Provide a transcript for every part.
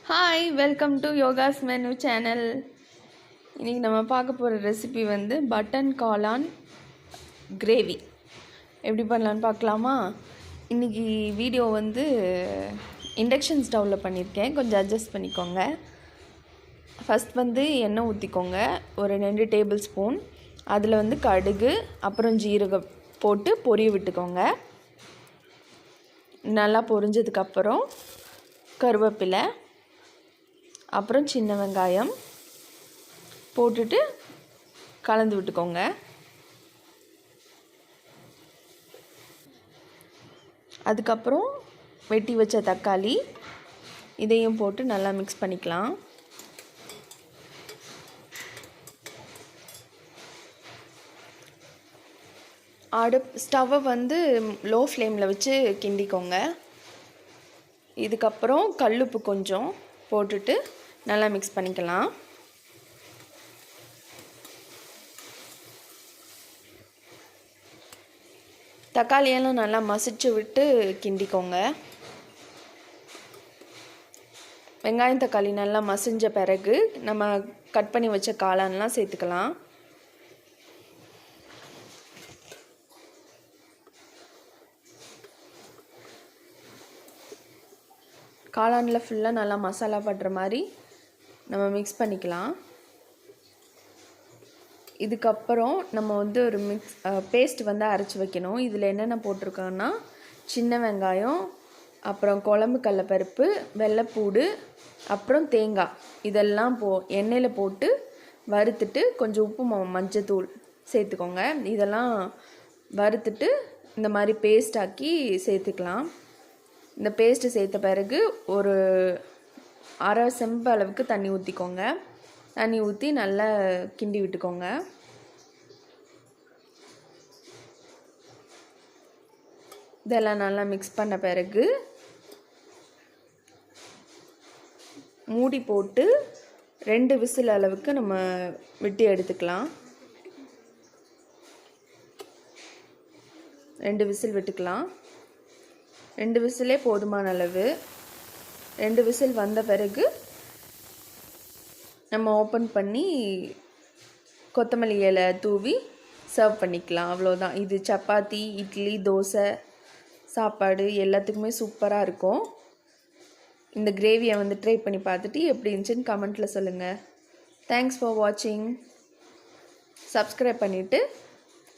Hi, welcome to Yogas menu channel. இன்றைக்கி நம்ம பார்க்க போகிற ரெசிபி வந்து பட்டன் காளான் கிரேவி எப்படி பண்ணலான்னு பார்க்கலாமா? இன்றைக்கி வீடியோ வந்து இண்டக்ஷன் ஸ்டவ்வில் பண்ணியிருக்கேன், கொஞ்சம் அட்ஜஸ்ட் பண்ணிக்கோங்க. ஃபஸ்ட் வந்து எண்ணெய் ஊற்றிக்கோங்க, ஒரு 2 டேபிள் ஸ்பூன். அதில் வந்து கடுகு அப்புறம் ஜீரகம் போட்டு பொரிய விட்டுக்கோங்க. நல்லா பொரிஞ்சதுக்கப்புறம் கருவேப்பிலை அப்புறம் சின்ன வெங்காயம் போட்டுட்டு கலந்து விட்டுக்கோங்க. அதுக்கப்புறம் வெட்டி வச்ச தக்காளி இதையும் போட்டு நல்லா மிக்ஸ் பண்ணிக்கலாம். ஸ்டவ்வை வந்து லோ ஃப்ளேமில் வச்சு கிண்டிக்கோங்க. இதுக்கப்புறம் கல்லுப்பு கொஞ்சம் போட்டுட்டு நல்லா மிக்ஸ் பண்ணிக்கலாம். தக்காளியெல்லாம் நல்லா மசிச்சு விட்டு கிண்டிக்கோங்க. வெங்காயம் தக்காளி நல்லா மசிஞ்ச பிறகு நம்ம கட் பண்ணி வச்ச காளான்லாம் சேர்த்துக்கலாம். காளானில் ஃபுல்லாக நல்லா மசாலா படுற மாதிரி நம்ம மிக்ஸ் பண்ணிக்கலாம். இதுக்கப்புறம் நம்ம வந்து ஒரு பேஸ்ட் வந்து அரைச்சி வைக்கணும். இதில் என்னென்ன போட்டிருக்கோன்னா சின்ன வெங்காயம், அப்புறம் குழம்பு கடலைப்பருப்பு, வெள்ளைப்பூடு, அப்புறம் தேங்காய் இதெல்லாம் எண்ணெயில் போட்டு வறுத்துட்டு கொஞ்சம் உப்பு மஞ்சத்தூள் சேர்த்துக்கோங்க. இதெல்லாம் வறுத்துட்டு இந்த மாதிரி பேஸ்ட் ஆக்கி சேர்த்துக்கலாம். இந்த பேஸ்ட்டு சேர்த்த பிறகு ஒரு அரை செம்பு அளவுக்கு தண்ணி ஊற்றிக்கோங்க. தண்ணி ஊற்றி நல்லா கிண்டி விட்டுக்கோங்க. இதெல்லாம் நல்லா மிக்ஸ் பண்ண பிறகு மூடி போட்டு 2 விசில் அளவுக்கு நம்ம விட்டு எடுத்துக்கலாம். 2 விசில் விட்டுக்கலாம். 2 விசிலே போதுமான அளவு. 2 விசில் வந்த பிறகு நம்ம ஓப்பன் பண்ணி கொத்தமல்லி இலை தூவி சர்வ் பண்ணிக்கலாம். அவ்வளோதான். இது சப்பாத்தி, இட்லி, தோசை, சாப்பாடு எல்லாத்துக்குமே சூப்பராக இருக்கும். இந்த கிரேவியை வந்து ட்ரை பண்ணி பார்த்துட்டு எப்படி இருந்துச்சுன்னு கமெண்ட்டில் சொல்லுங்கள். தேங்க்ஸ் ஃபார் வாட்சிங். சப்ஸ்கிரைப் பண்ணிவிட்டு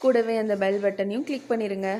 கூடவே அந்த பெல் பட்டனையும் கிளிக் பண்ணிடுங்க.